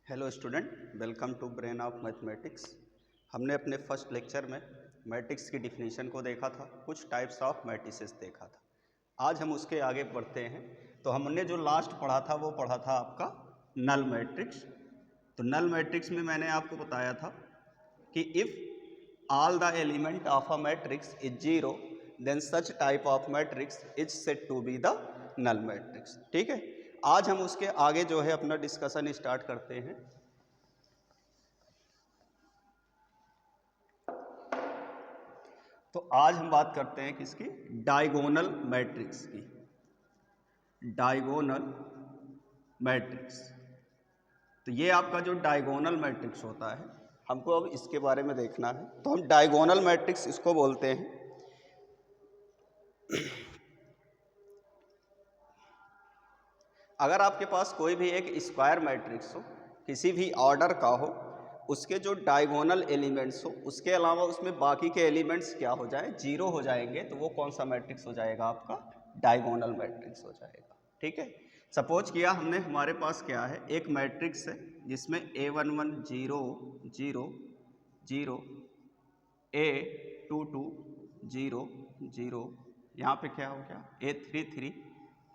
Hello student, welcome to brain of mathematics. हमने अपने first lecture में मैट्रिक्स की डिफिनीशन को देखा था, कुछ टाइप्स ऑफ मैट्रिसेस देखा था। आज हम उसके आगे बढ़ते हैं। तो हमने जो लास्ट पढ़ा था वो पढ़ा था आपका नल मैट्रिक्स। तो नल मैट्रिक्स में मैंने आपको बताया था कि if all the element of a matrix is zero then such type of matrix is said to be the null matrix. ठीक है, आज हम उसके आगे जो है अपना डिस्कशन स्टार्ट करते हैं। तो आज हम बात करते हैं किसकी? डायगोनल मैट्रिक्स की। डायगोनल मैट्रिक्स, तो ये आपका जो डायगोनल मैट्रिक्स होता है, हमको अब इसके बारे में देखना है। तो हम डायगोनल मैट्रिक्स इसको बोलते हैं। अगर आपके पास कोई भी एक स्क्वायर मैट्रिक्स हो, किसी भी ऑर्डर का हो, उसके जो डायगोनल एलिमेंट्स हो, उसके अलावा उसमें बाकी के एलिमेंट्स क्या हो जाए? जीरो हो जाएंगे, तो वो कौन सा मैट्रिक्स हो जाएगा? आपका डायगोनल मैट्रिक्स हो जाएगा। ठीक है, सपोज किया हमने, हमारे पास क्या है, एक मैट्रिक्स है जिसमें A11 0 0 0 A22 0 0, यहाँ पे क्या हो गया A33,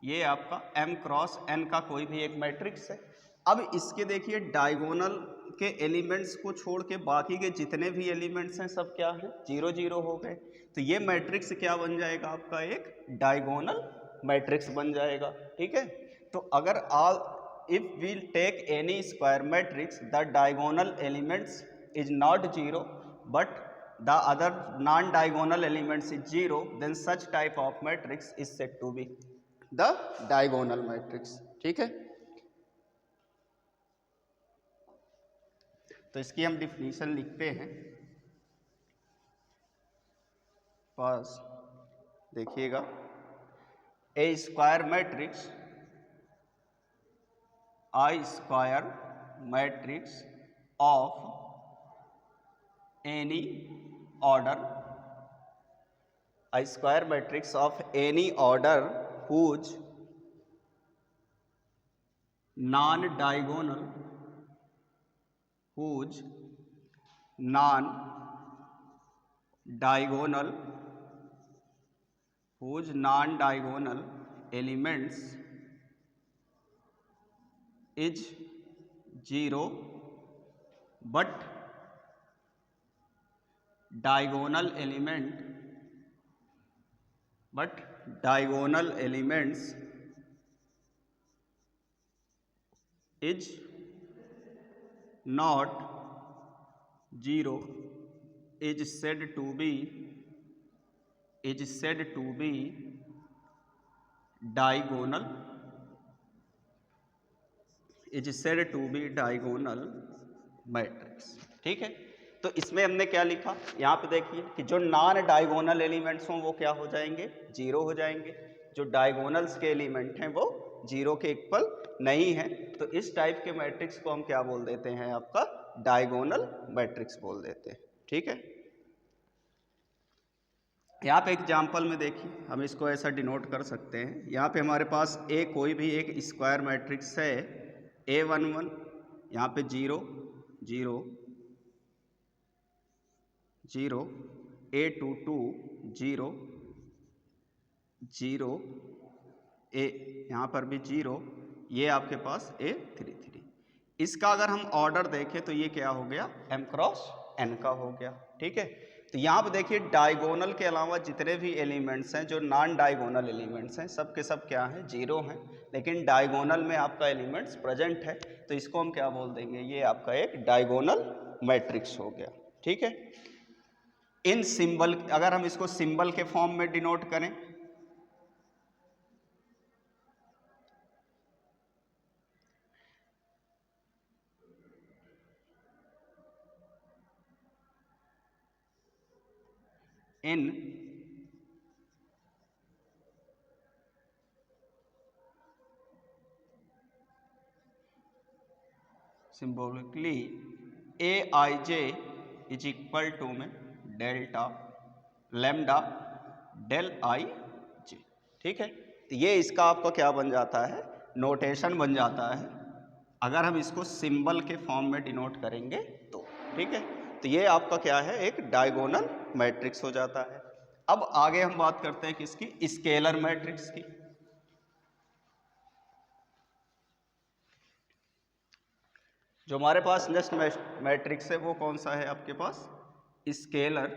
ये आपका m क्रॉस n का कोई भी एक मैट्रिक्स है। अब इसके देखिए डायगोनल के एलिमेंट्स को छोड़ के बाकी के जितने भी एलिमेंट्स हैं सब क्या है? 0 0 हो गए। तो ये मैट्रिक्स क्या बन जाएगा? आपका एक डायगोनल मैट्रिक्स बन जाएगा। ठीक है, तो अगर all if we take any square matrix the diagonal elements is not zero but the other non-diagonal elements is 0 then such type of matrix is said to be the diagonal matrix। ठीक है, तो इसकी हम definition लिखते हैं। पास देखिएगा, a square matrix, I square matrix of any order, a square matrix of any order whose non-diagonal elements is zero but diagonal elements is not zero is said to be diagonal matrix. ठीक है, तो इसमें हमने क्या लिखा? यहाँ पे देखिए कि जो नॉन डायगोनल एलिमेंट्स हों वो क्या हो जाएंगे? जीरो हो जाएंगे। जो डायगोनल्स के एलिमेंट हैं वो जीरो के इक्वल नहीं है। तो इस टाइप के मैट्रिक्स को हम क्या बोल देते हैं? आपका डायगोनल मैट्रिक्स बोल देते हैं। ठीक है, यहाँ पे एग्जाम्पल में देखिए, हम इसको ऐसा डिनोट कर सकते हैं। यहाँ पे हमारे पास कोई भी एक स्क्वायर मैट्रिक्स है, A11, यहाँ पे 0 0 0, A22 0 0, यहाँ पर भी 0, ये आपके पास A33। इसका अगर हम ऑर्डर देखें तो ये क्या हो गया? m क्रॉस n का हो गया। ठीक है, तो यहाँ पर देखिए डायगोनल के अलावा जितने भी एलिमेंट्स हैं, जो नॉन डायगोनल एलिमेंट्स हैं, सब के सब क्या हैं? जीरो हैं। लेकिन डायगोनल में आपका एलिमेंट्स प्रेजेंट है, तो इसको हम क्या बोल देंगे? ये आपका एक डायगोनल मैट्रिक्स हो गया। ठीक है, इन सिंबल, अगर हम इसको सिंबल के फॉर्म में डिनोट करें, in symbolically Aij is equal to में delta lambda del i j. ठीक है, तो ये इसका आपका क्या बन जाता है? नोटेशन बन जाता है अगर हम इसको सिंबल के फॉर्म में डिनोट करेंगे तो, ठीक है। तो ये आपका क्या है, एक डायगोनल मैट्रिक्स हो जाता है। अब आगे हम बात करते हैं किसकी, स्केलर मैट्रिक्स की। जो हमारे पास नेक्स्ट मैट्रिक्स है वो कौन सा है आपके पास, स्केलर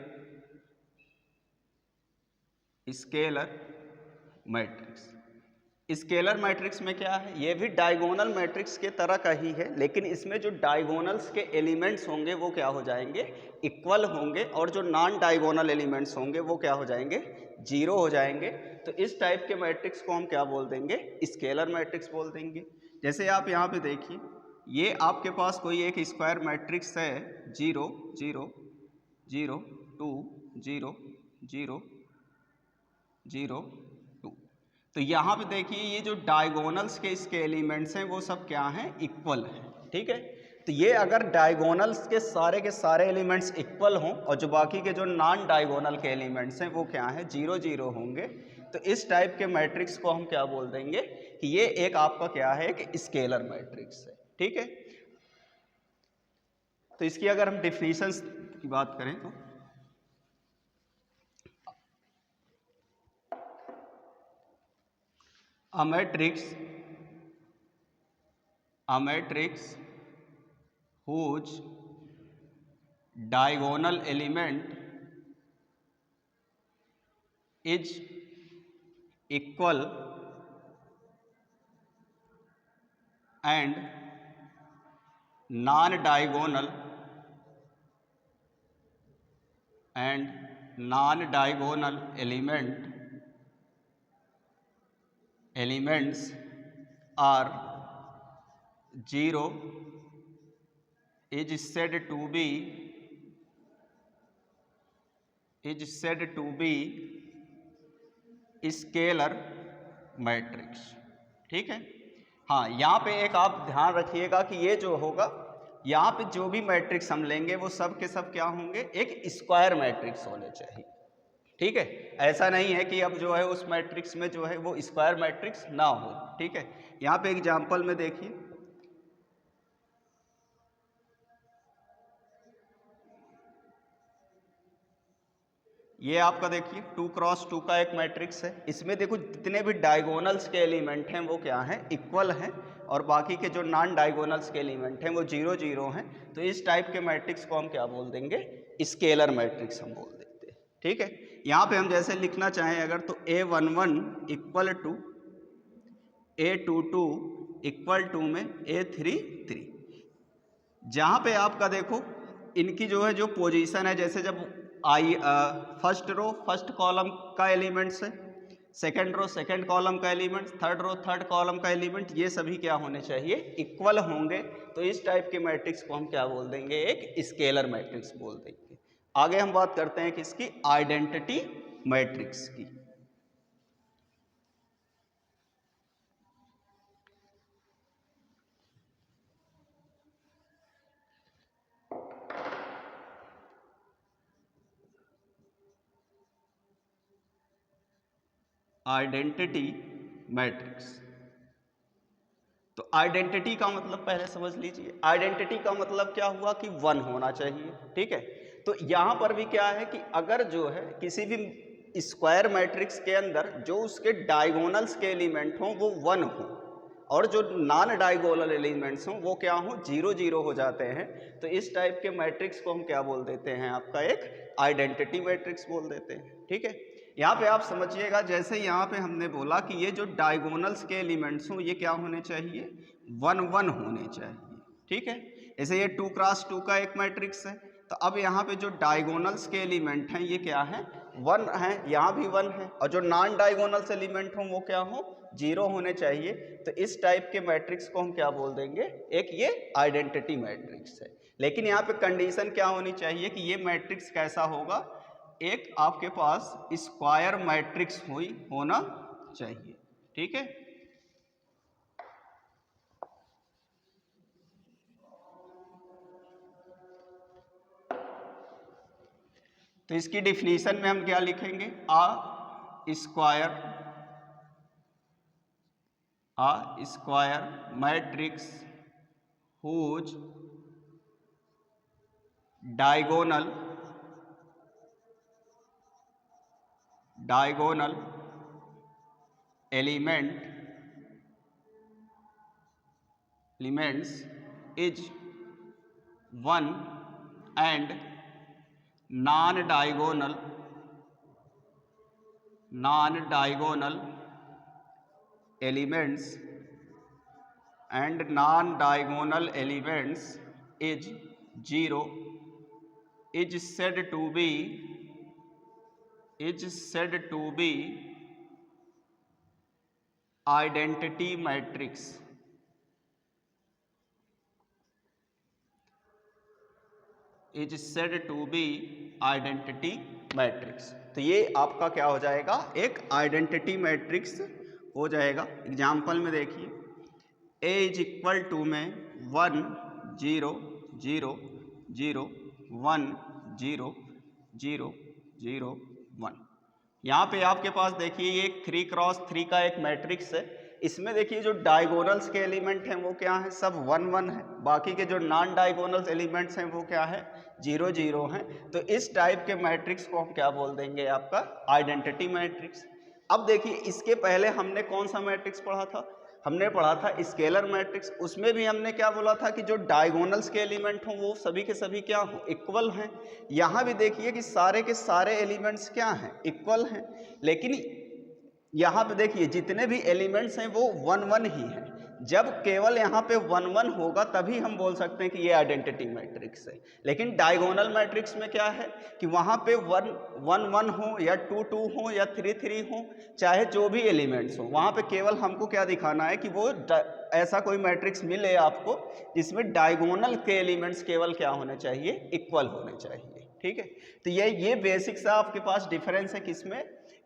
मैट्रिक्स। स्केलर मैट्रिक्स में क्या है, ये भी डायगोनल मैट्रिक्स के तरह का ही है, लेकिन इसमें जो डायगोनल्स के एलिमेंट्स होंगे वो क्या हो जाएंगे, इक्वल होंगे, और जो नॉन डायगोनल एलिमेंट्स होंगे वो क्या हो जाएंगे, जीरो हो जाएंगे। तो इस टाइप के मैट्रिक्स को हम क्या बोल देंगे, स्केलर मैट्रिक्स बोल देंगे। जैसे आप यहाँ पे देखिए, ये आपके पास कोई एक स्क्वायर मैट्रिक्स है, 0 0 0 2 0 0 0 2। तो यहाँ पे देखिए ये जो डायगोनल्स के इसके एलिमेंट्स हैं वो सब क्या हैं, इक्वल हैं, ठीक है। तो ये अगर डायगोनल्स के सारे एलिमेंट्स इक्वल हों और जो बाकी के जो नॉन डायगोनल के एलिमेंट्स हैं वो क्या हैं, 0 0 होंगे, तो इस टाइप के मैट्रिक्स को हम क्या बोल देंगे कि ये एक आपका क्या है, एक स्केलर मैट्रिक्स है, ठीक है। तो इसकी अगर हम डिफिनीशंस की बात करें तो a matrix whose diagonal element is equal and non-diagonal elements are 0 is said to be scalar matrix, ठीक है। हाँ, यहाँ पे एक आप ध्यान रखिएगा कि ये जो होगा, यहाँ पे जो भी मैट्रिक्स हम लेंगे वो सब के सब क्या होंगे, एक स्क्वायर मैट्रिक्स होने चाहिए, ठीक है। ऐसा नहीं है कि अब जो है उस मैट्रिक्स में जो है वो स्क्वायर मैट्रिक्स ना हो, ठीक है। यहाँ पे एग्जांपल में देखिए, ये आपका देखिए 2 क्रॉस 2 का एक मैट्रिक्स है। इसमें देखो जितने भी डायगोनल्स के एलिमेंट हैं वो क्या हैं, इक्वल हैं, और बाकी के जो नॉन डायगोनल्स के एलिमेंट हैं वो 0 0 हैं। तो इस टाइप के मैट्रिक्स को हम क्या बोल देंगे, स्केलर मैट्रिक्स हम बोल देते हैं, ठीक है। यहाँ पे हम जैसे लिखना चाहें अगर, तो A11 equal to A22 equal to में A33। जहाँ पे आपका देखो इनकी जो है जो पोजीशन है, जैसे जब फर्स्ट रो फर्स्ट कॉलम का एलिमेंट्स है, सेकंड रो सेकंड कॉलम का elements, third row third column का एलिमेंट, ये सभी क्या होने चाहिए, इक्वल होंगे। तो इस टाइप के मैट्रिक्स को हम क्या बोल देंगे, एक स्केलर मैट्रिक्स बोल देंगे। आगे हम बात करते हैं किसकी, आइडेंटिटी मैट्रिक्स की। आइडेंटिटी मैट्रिक्स, तो आइडेंटिटी का मतलब पहले समझ लीजिए। आइडेंटिटी का मतलब क्या हुआ कि 1 होना चाहिए, ठीक है। तो यहां पर भी क्या है कि अगर जो है किसी भी स्क्वायर मैट्रिक्स के अंदर जो उसके डायगोनल्स के एलिमेंट हों वो 1 हो, और जो नॉन डायगोनल एलिमेंट्स हों वो क्या हों, 0 0 हो जाते हैं। तो इस टाइप के मैट्रिक्स को हम क्या बोल देते हैं, आपका एक आइडेंटिटी मैट्रिक्स बोल देते हैं, ठीक है। यहाँ पे आप समझिएगा, जैसे यहाँ पे हमने बोला कि ये जो डायगोनल्स के एलिमेंट्स हों ये क्या होने चाहिए, 1 1 होने चाहिए, ठीक है। जैसे ये 2 क्रॉस 2 का एक मैट्रिक्स है, तो अब यहाँ पे जो डायगोनल्स के एलिमेंट हैं ये क्या हैं, 1 हैं, यहाँ भी 1 है, और जो नॉन डायगोनल्स एलिमेंट हों वो क्या हो, 0 होने चाहिए। तो इस टाइप के मैट्रिक्स को हम क्या बोल देंगे, एक ये आइडेंटिटी मैट्रिक्स है। लेकिन यहाँ पे कंडीशन क्या होनी चाहिए कि ये मैट्रिक्स कैसा होगा, एक आपके पास स्क्वायर मैट्रिक्स होना चाहिए, ठीक है। तो इसकी डिफिनीशन में हम क्या लिखेंगे, a square matrix whose diagonal elements is 1 and non-diagonal elements is 0 is said to be identity matrix. Is said to be identity matrix. तो ये आपका क्या हो जाएगा, एक आइडेंटिटी मैट्रिक्स हो जाएगा। एग्जाम्पल में देखिए, A इज इक्वल टू में 1 0 0 0 1 0 0 0 1। यहाँ पे आपके पास देखिए ये एक 3x3 का एक मैट्रिक्स है। इसमें देखिए जो डायगोनल्स के एलिमेंट हैं वो क्या है, सब 1 1 है। बाकी के जो नॉन डायगोनल्स एलिमेंट्स हैं वो क्या है, 0 0 हैं। तो इस टाइप के मैट्रिक्स को हम क्या बोल देंगे, आपका आइडेंटिटी मैट्रिक्स। अब देखिए इसके पहले हमने कौन सा मैट्रिक्स पढ़ा था, हमने पढ़ा था स्केलर मैट्रिक्स। उसमें भी हमने क्या बोला था कि जो डायगोनल्स के एलिमेंट हों वो सभी के सभी क्या हों, इक्वल हैं। यहाँ भी देखिए कि सारे के सारे एलिमेंट्स क्या हैं, इक्वल हैं। लेकिन यहाँ पे देखिए जितने भी एलिमेंट्स हैं वो 1 1 ही हैं। जब केवल यहाँ पे 1 1 होगा तभी हम बोल सकते हैं कि ये आइडेंटिटी मैट्रिक्स है। लेकिन डायगोनल मैट्रिक्स में क्या है कि वहाँ पे 1 1 हो या 2 2 हो या 3 3 हो, चाहे जो भी एलिमेंट्स हो, वहाँ पे केवल हमको क्या दिखाना है कि वो ऐसा कोई मैट्रिक्स मिले आपको जिसमें डायगोनल के एलिमेंट्स केवल क्या होने चाहिए, इक्वल होने चाहिए। ठीक है, तो ये बेसिक सा आपके पास डिफरेंस है किसमें,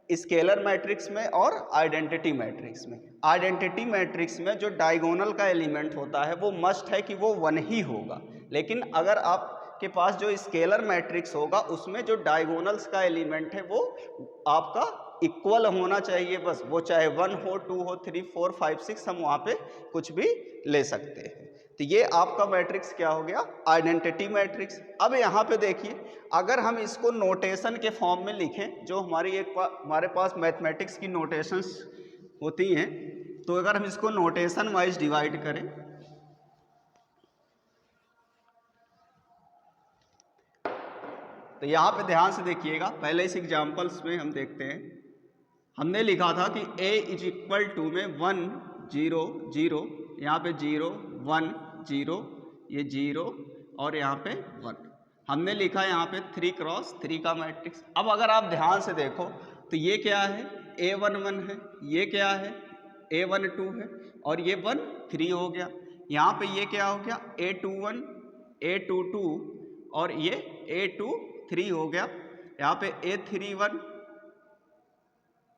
स्केलर मैट्रिक्स में और आइडेंटिटी मैट्रिक्स में। आइडेंटिटी मैट्रिक्स में जो डायगोनल का एलिमेंट होता है वो मस्ट है कि वो 1 ही होगा। लेकिन अगर आपके पास जो स्केलर मैट्रिक्स होगा उसमें जो डायगोनल्स का एलिमेंट है वो आपका इक्वल होना चाहिए, बस वो चाहे 1 हो 2 हो 3 4 5 6 हम वहाँ पे कुछ भी ले सकते हैं। तो ये आपका मैट्रिक्स क्या हो गया, आइडेंटिटी मैट्रिक्स। अब यहाँ पे देखिए अगर हम इसको नोटेशन के फॉर्म में लिखें, जो हमारे पास मैथमेटिक्स की नोटेशंस होती हैं, तो अगर हम इसको नोटेशन वाइज डिवाइड करें तो यहाँ पे ध्यान से देखिएगा। पहले इस एग्जाम्पल्स में हम देखते हैं, हमने लिखा था कि A इज इक्वल टू में 1 0 0, यहाँ पे 0 1 0, ये 0 और यहाँ पे 1। हमने लिखा यहाँ पे 3x3 का मैट्रिक्स। अब अगर आप ध्यान से देखो तो ये क्या है, A11 है, ये क्या है A12 है, और ये 1 3 हो गया। यहाँ पे ये क्या हो गया A21 A22 और ये A23 हो गया। यहाँ पे A31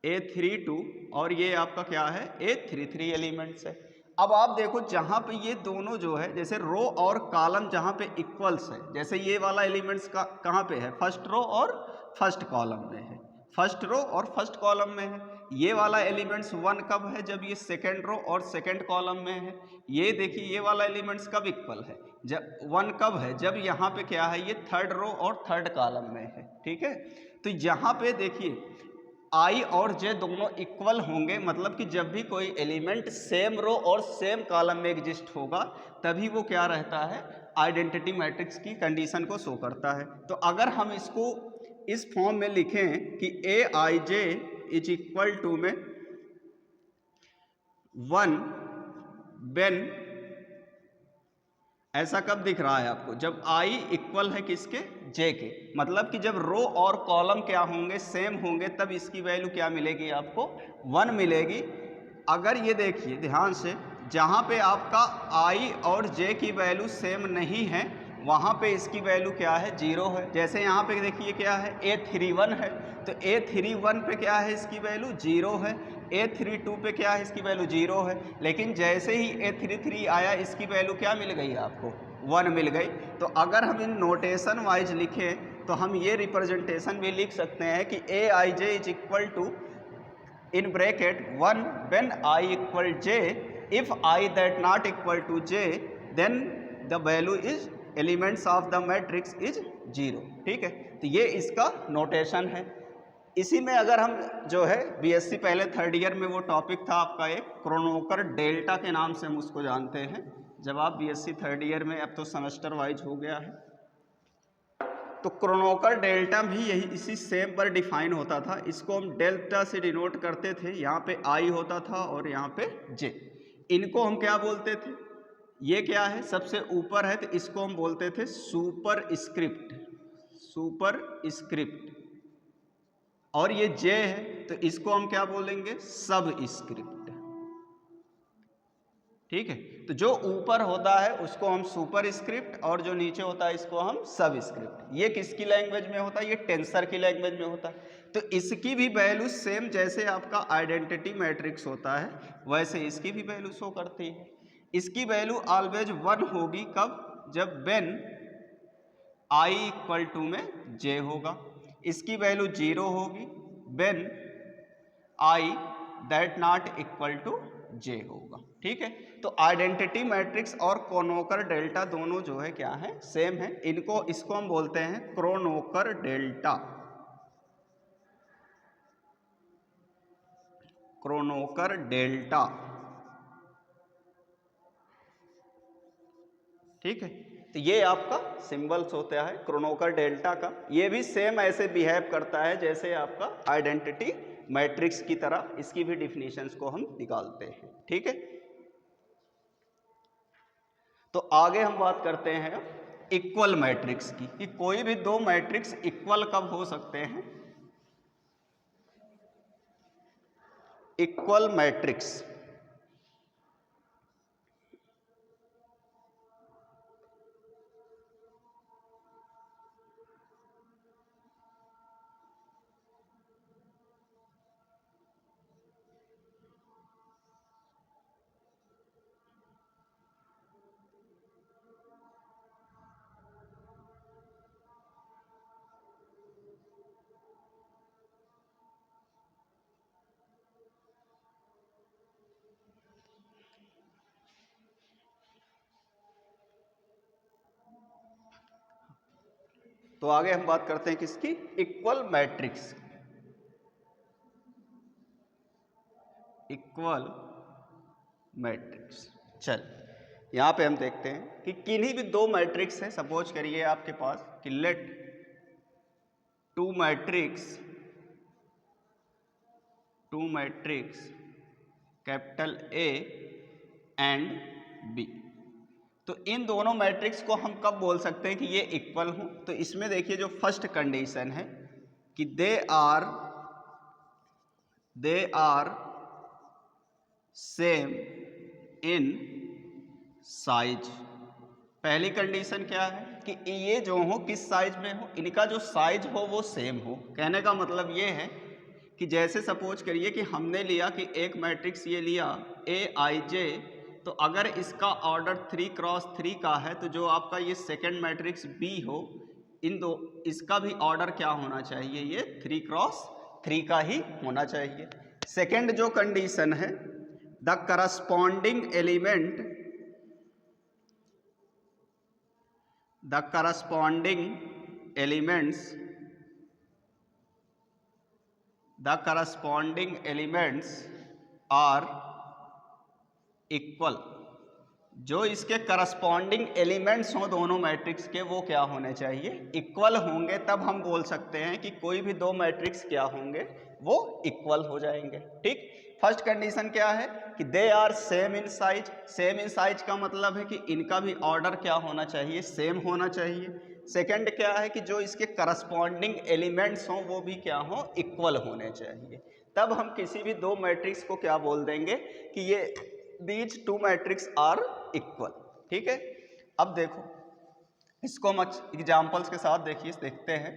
A32 और ये आपका क्या है A33 एलिमेंट्स है। अब आप देखो जहाँ पे ये दोनों जो है, जैसे रो और कॉलम जहाँ पे इक्वल्स है, जैसे ये वाला एलिमेंट्स का कहाँ पे है, फर्स्ट रो और फर्स्ट कॉलम में है, फर्स्ट रो और फर्स्ट कॉलम में है। ये वाला एलिमेंट्स 1 कब है, जब ये सेकेंड रो और सेकेंड कॉलम में है। ये देखिए ये वाला एलिमेंट्स कब इक्वल है, जब 1 कब है, जब यहाँ पे क्या है, ये थर्ड रो और थर्ड कॉलम में है। ठीक है, तो यहाँ पे देखिए I और J दोनों इक्वल होंगे, मतलब कि जब भी कोई एलिमेंट सेम रो और सेम कॉलम में एग्जिस्ट होगा तभी वो क्या रहता है, आइडेंटिटी मैट्रिक्स की कंडीशन को शो करता है। तो अगर हम इसको इस फॉर्म में लिखें कि Aij इज इक्वल टू में 1 व्हेन, ऐसा कब दिख रहा है आपको, जब I इक्वल है किसके, J के, मतलब कि जब रो और कॉलम क्या होंगे, सेम होंगे, तब इसकी वैल्यू क्या मिलेगी आपको, 1 मिलेगी। अगर ये देखिए ध्यान से, जहाँ पे आपका I और J की वैल्यू सेम नहीं है वहाँ पे इसकी वैल्यू क्या है, 0 है। जैसे यहाँ पे देखिए क्या है, A31 है, तो A31 पे क्या है, इसकी वैल्यू 0 है। A32 पे क्या है, इसकी वैल्यू 0 है। लेकिन जैसे ही A33 आया इसकी वैल्यू क्या मिल गई आपको, 1 मिल गई। तो अगर हम इन नोटेशन वाइज लिखें तो हम ये रिप्रेजेंटेशन भी लिख सकते हैं कि Aij is equal to in bracket 1 when I equal J, if I that not equal to J then the value is elements of the matrix is 0। ठीक है, तो ये इसका नोटेशन है। इसी में अगर हम जो है बीएससी पहले थर्ड ईयर में वो टॉपिक था आपका एक क्रोनोकर डेल्टा के नाम से हम उसको जानते हैं। जब आप बीएससी थर्ड ईयर में, अब तो सेमेस्टर वाइज हो गया है, तो क्रोनोकर डेल्टा भी यही इसी सेम पर डिफाइन होता था। इसको हम डेल्टा से डिनोट करते थे, यहाँ पे आई होता था और यहाँ पे जे। इनको हम क्या बोलते थे, ये क्या है सबसे ऊपर है तो इसको हम बोलते थे सुपर स्क्रिप्ट, सुपर स्क्रिप्ट। और ये जे है तो इसको हम क्या बोलेंगे, सब स्क्रिप्ट। ठीक है, तो जो ऊपर होता है उसको हम सुपर स्क्रिप्ट और जो नीचे होता है इसको हम सब स्क्रिप्ट। ये किसकी लैंग्वेज में होता है, ये टेंसर की लैंग्वेज में होता है। तो इसकी भी वैल्यू सेम जैसे आपका आइडेंटिटी मैट्रिक्स होता है वैसे इसकी भी वैल्यू शो करती है। इसकी वैल्यू ऑलवेज 1 होगी, कब, जब व्हेन i इक्वल टू में j होगा। इसकी वैल्यू 0 होगी when i that not equal to j होगा। ठीक है, तो आइडेंटिटी मैट्रिक्स और क्रोनोकर डेल्टा दोनों जो है क्या है, सेम है। इसको हम बोलते हैं क्रोनोकर डेल्टा, क्रोनोकर डेल्टा। ठीक है, तो ये आपका सिंबल्स होता है क्रोनोकर डेल्टा का। ये भी सेम ऐसे बिहेव करता है जैसे आपका आइडेंटिटी मैट्रिक्स की तरह। इसकी भी डिफिनीशंस को हम निकालते हैं। ठीक है, तो आगे हम बात करते हैं इक्वल मैट्रिक्स की, कि कोई भी दो मैट्रिक्स इक्वल कब हो सकते हैं। इक्वल मैट्रिक्स, तो आगे हम बात करते हैं किसकी, इक्वल मैट्रिक्स। इक्वल मैट्रिक्स, चल यहां पे हम देखते हैं कि किन्हीं भी दो मैट्रिक्स है। सपोज करिए आपके पास कि let two matrix capital A and B. तो इन दोनों मैट्रिक्स को हम कब बोल सकते हैं कि ये इक्वल हो। तो इसमें देखिए जो फर्स्ट कंडीशन है कि they are same in size. पहली कंडीशन क्या है कि ये जो हो किस साइज में हो, इनका जो साइज हो वो सेम हो। कहने का मतलब ये है कि जैसे सपोज करिए कि हमने लिया कि एक मैट्रिक्स ये लिया AIJ, तो अगर इसका ऑर्डर 3x3 का है तो जो आपका ये सेकंड मैट्रिक्स B हो, इन दो इसका भी ऑर्डर क्या होना चाहिए, ये 3x3 का ही होना चाहिए। सेकंड जो कंडीशन है, the corresponding elements are equal. जो इसके करस्पॉन्डिंग एलिमेंट्स हों दोनों मैट्रिक्स के वो क्या होने चाहिए, इक्वल होंगे। तब हम बोल सकते हैं कि कोई भी दो मैट्रिक्स क्या होंगे, वो इक्वल हो जाएंगे। ठीक, फर्स्ट कंडीशन क्या है कि they are same in size. Same in size का मतलब है कि इनका भी ऑर्डर क्या होना चाहिए, सेम होना चाहिए। सेकंड क्या है कि जो इसके करस्पॉन्डिंग एलिमेंट्स हों वो भी क्या हों, इक्वल होने चाहिए। तब हम किसी भी दो मैट्रिक्स को क्या बोल देंगे कि ये these two matrix are equal। ठीक है, अब देखो इसको हम एग्जाम्पल्स के साथ देखते हैं।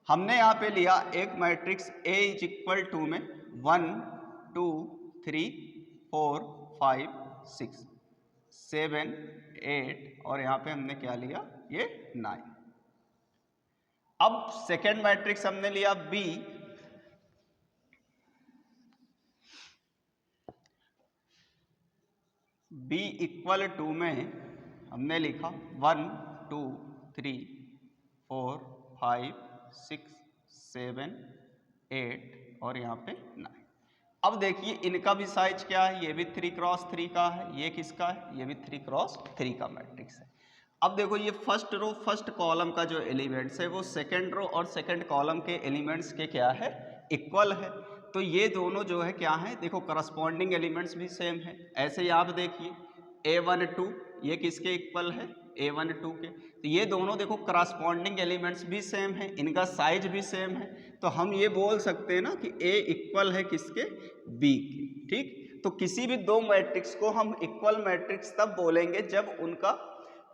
हमने यहाँ पे लिया एक matrix A is equal to में 1 2 3 4 5 6 7 8 और यहाँ पे हमने क्या लिया, ये 9। अब सेकेंड मैट्रिक्स हमने लिया B, B इक्वल टू में हमने लिखा 1 2 3 4 5 6 7 8 और यहाँ पे 9। अब देखिए इनका भी साइज क्या है, ये भी 3x3 का है, ये किसका है, ये भी 3x3 का मैट्रिक्स है। अब देखो ये फर्स्ट रो फर्स्ट कॉलम का जो एलिमेंट्स है वो सेकंड रो और सेकंड कॉलम के एलिमेंट्स के क्या है, इक्वल है। तो ये दोनों जो है क्या है, देखो करस्पॉन्डिंग एलिमेंट्स भी सेम है। ऐसे ही आप देखिए A12 ये किसके इक्वल है, A12 के। तो ये दोनों देखो करस्पॉन्डिंग एलिमेंट्स भी सेम है, इनका साइज भी सेम है। तो हम ये बोल सकते हैं ना कि A इक्वल है किसके, B के। ठीक, तो किसी भी दो मैट्रिक्स को हम इक्वल मैट्रिक्स तब बोलेंगे जब उनका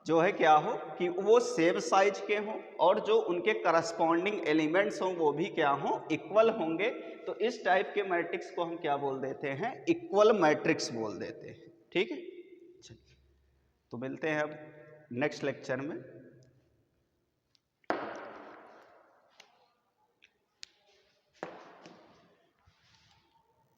जो है क्या हो कि वो सेम साइज के हों और जो उनके करस्पॉन्डिंग एलिमेंट्स हों वो भी क्या हों, इक्वल होंगे। तो इस टाइप के मैट्रिक्स को हम क्या बोल देते हैं, इक्वल मैट्रिक्स बोल देते हैं। ठीक है, तो मिलते हैं अब नेक्स्ट लेक्चर में।